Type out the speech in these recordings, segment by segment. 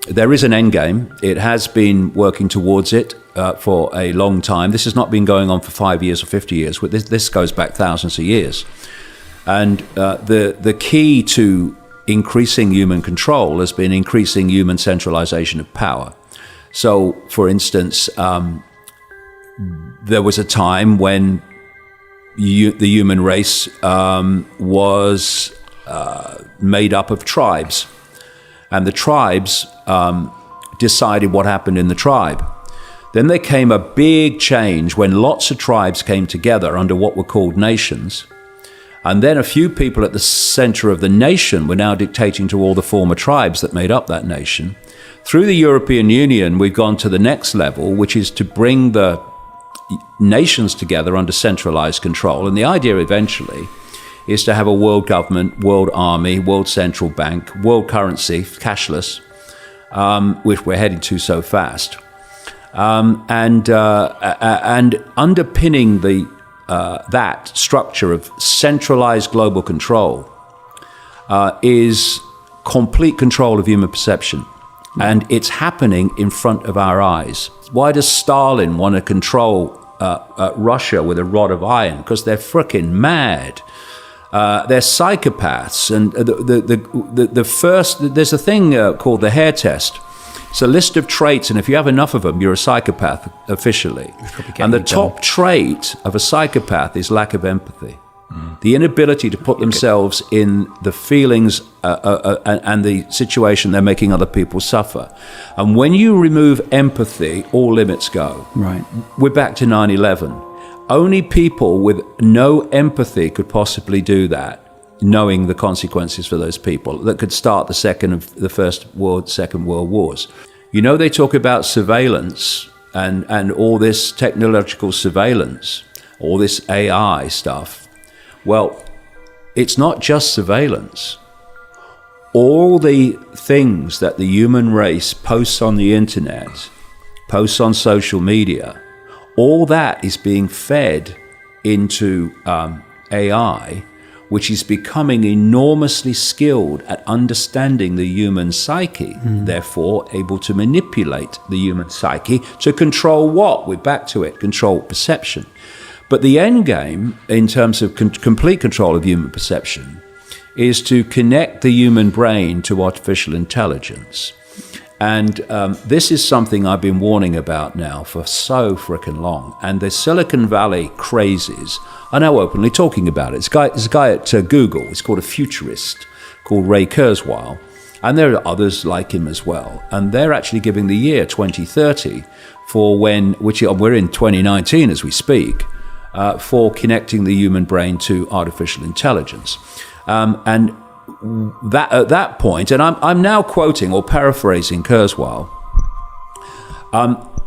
there is an end game. It has been working towards it for a long time. This has not been going on for 5 years or 50 years. This goes back thousands of years. And the key to increasing human control has been increasing human centralization of power. So, for instance, there was a time when the human race was made up of tribes. And the tribes decided what happened in the tribe. Then there came a big change when lots of tribes came together under what were called nations. And then a few people at the center of the nation were now dictating to all the former tribes that made up that nation. Through the European Union, we've gone to the next level, which is to bring the nations together under centralized control. And the idea eventually is to have a world government, world army, world central bank, world currency, cashless, which we're heading to so fast. And underpinning that structure of centralized global control is complete control of human perception. And it's happening in front of our eyes. Why does Stalin want to control Russia with a rod of iron? Because they're freaking mad. They're psychopaths. And the first, there's a thing called the hair test. It's a list of traits, and if you have enough of them, you're a psychopath officially. And the top trait of a psychopath is lack of empathy. The inability to put themselves in the feelings and the situation they're making other people suffer. And when you remove empathy, all limits go. Right. We're back to 9/11. Only people with no empathy could possibly do that, knowing the consequences for those people, that could start the Second World Wars. You know, they talk about surveillance and all this technological surveillance, all this AI stuff. Well, it's not just surveillance. All the things that the human race posts on the internet, posts on social media, all that is being fed into AI, which is becoming enormously skilled at understanding the human psyche, therefore able to manipulate the human psyche to control what? We're back to it, control perception. But the end game, in terms of complete control of human perception, is to connect the human brain to artificial intelligence. And this is something I've been warning about now for so frickin' long. And the Silicon Valley crazies are now openly talking about it. There's a guy at Google, he's called a futurist, called Ray Kurzweil. And there are others like him as well. And they're actually giving the year 2030 for which we're in 2019 as we speak, for connecting the human brain to artificial intelligence. And that at that point, and I'm now quoting or paraphrasing Kurzweil,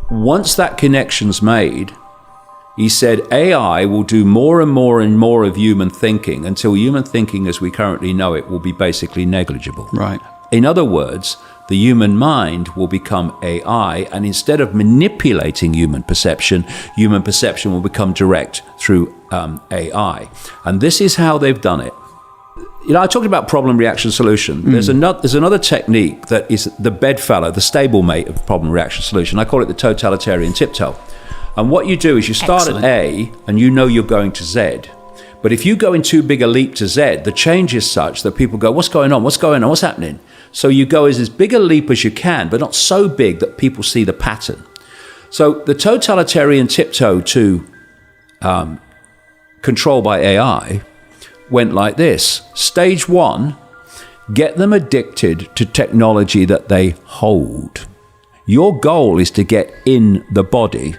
once that connection's made, he said AI will do more and more and more of human thinking until human thinking as we currently know it will be basically negligible. Right. In other words, the human mind will become AI, and instead of manipulating human perception will become direct through AI. And this is how they've done it. You know, I talked about problem, reaction, solution. There's another technique that is the bedfellow, the stablemate of problem, reaction, solution. I call it the totalitarian tiptoe. And what you do is you start at A, and you know you're going to Z. But if you go in too big a leap to Z, the change is such that people go, what's going on? What's going on? What's happening? So you go as big a leap as you can, but not so big that people see the pattern. So the totalitarian tiptoe to control by AI went like this. Stage 1, get them addicted to technology that they hold. Your goal is to get in the body.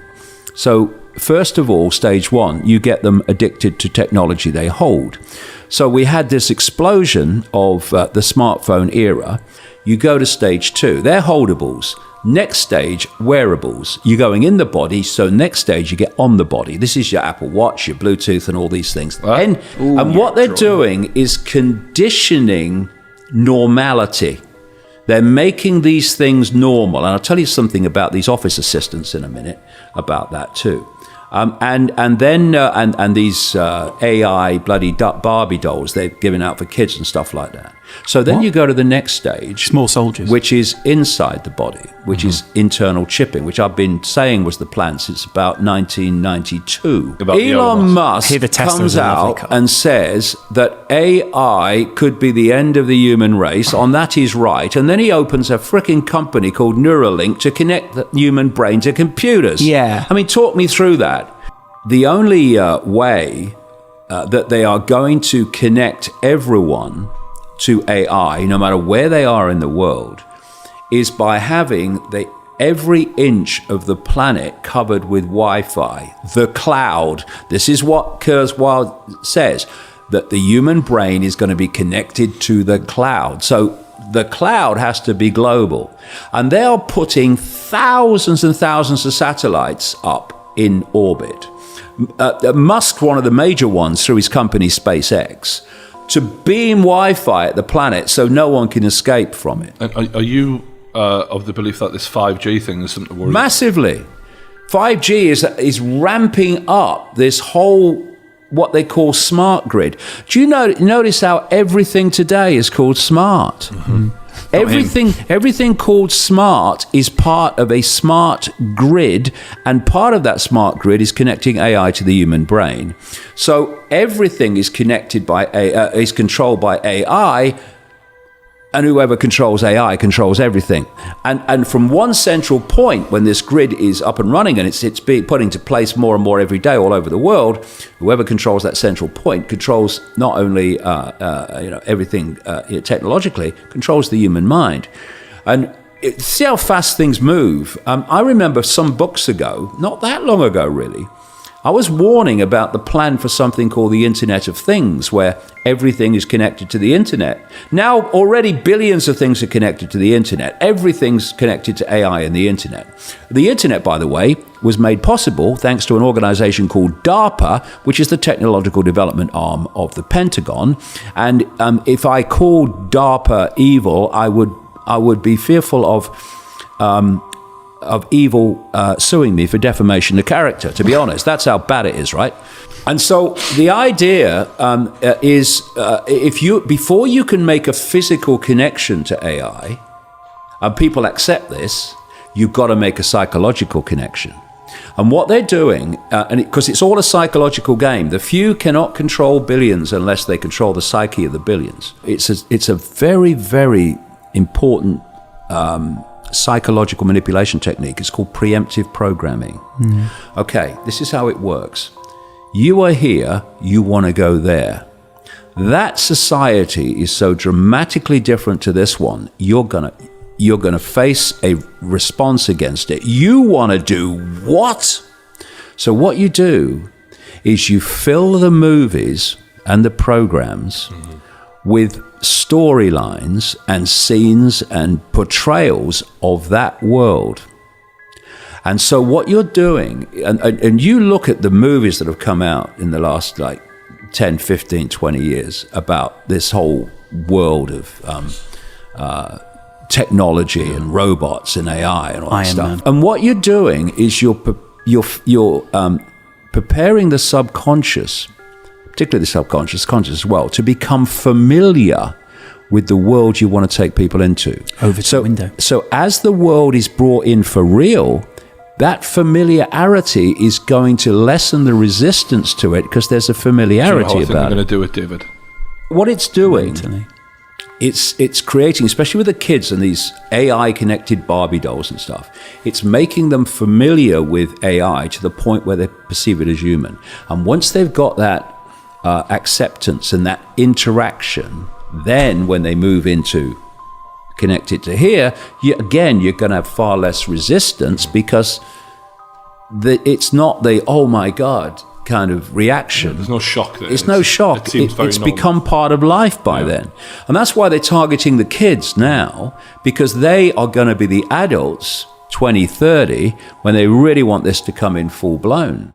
So first of all, stage 1, you get them addicted to technology they hold. So we had this explosion of the smartphone era. You go to stage 2, they're holdables. Next stage, wearables. You're going in the body, so next stage you get on the body. This is your Apple Watch, your Bluetooth, and all these things. And what they're doing is conditioning normality. They're making these things normal. And I'll tell you something about these office assistants in a minute about that too. And then these AI bloody Barbie dolls they're giving out for kids and stuff like that. So then you go to the next stage. Small soldiers. Which is inside the body, which is internal chipping, which I've been saying was the plan since about 1992. Elon Musk comes out and says that AI could be the end of the human race. On that he's right. And then he opens a freaking company called Neuralink to connect the human brain to computers. Yeah. I mean, talk me through that. The only way that they are going to connect everyone to AI, no matter where they are in the world, is by having every inch of the planet covered with Wi-Fi, the cloud. This is what Kurzweil says, that the human brain is going to be connected to the cloud. So the cloud has to be global. And they are putting thousands and thousands of satellites up in orbit. Musk, one of the major ones through his company SpaceX, to beam Wi-Fi at the planet so no one can escape from it. And are you of the belief that this 5G thing is something to worry about? Massively. 5G is ramping up this whole, what they call smart grid. Do you notice how everything today is called smart? Mm-hmm. Everything called smart is part of a smart grid, and part of that smart grid is connecting AI to the human brain. So everything is connected by is controlled by AI, and whoever controls AI controls everything. And from one central point, when this grid is up and running and it's being put into place more and more every day all over the world, whoever controls that central point controls not only everything technologically, controls the human mind. And see how fast things move. I remember some books ago, not that long ago really, I was warning about the plan for something called the Internet of Things, where everything is connected to the internet. Now, already billions of things are connected to the internet. Everything's connected to AI and the internet. The internet, by the way, was made possible thanks to an organization called DARPA, which is the technological development arm of the Pentagon. And if I called DARPA evil, I would be fearful of evil suing me for defamation of character, to be honest. That's how bad it is, right? And so the idea is before you can make a physical connection to AI, and people accept this, you've got to make a psychological connection. And what they're doing, because it's all a psychological game, the few cannot control billions unless they control the psyche of the billions. It's a very, very important psychological manipulation technique. It's called preemptive programming. Okay, this is how it works. You are here, you want to go there. That society is so dramatically different to this one, you're gonna face a response against it. You want to do what? So what you do is you fill the movies and the programs with storylines and scenes and portrayals of that world. And so what you're doing, and you look at the movies that have come out in the last 10, 15, 20 years about this whole world of technology and robots and AI and all that stuff. And what you're doing is you're preparing the subconscious, particularly the subconscious, conscious as well, to become familiar with the world you want to take people into. Over to the window. So as the world is brought in for real, that familiarity is going to lessen the resistance to it because there's a familiarity about it. What are going to do with David? What it's doing, it's creating, especially with the kids and these AI-connected Barbie dolls and stuff, it's making them familiar with AI to the point where they perceive it as human. And once they've got that acceptance and that interaction, then when they move into connected to here, you're going to have far less resistance because it's not the oh my god kind of reaction. There's no shock there. It's no shock. It's become part of life by then. And that's why they're targeting the kids now, because they are going to be the adults 2030 when they really want this to come in full blown.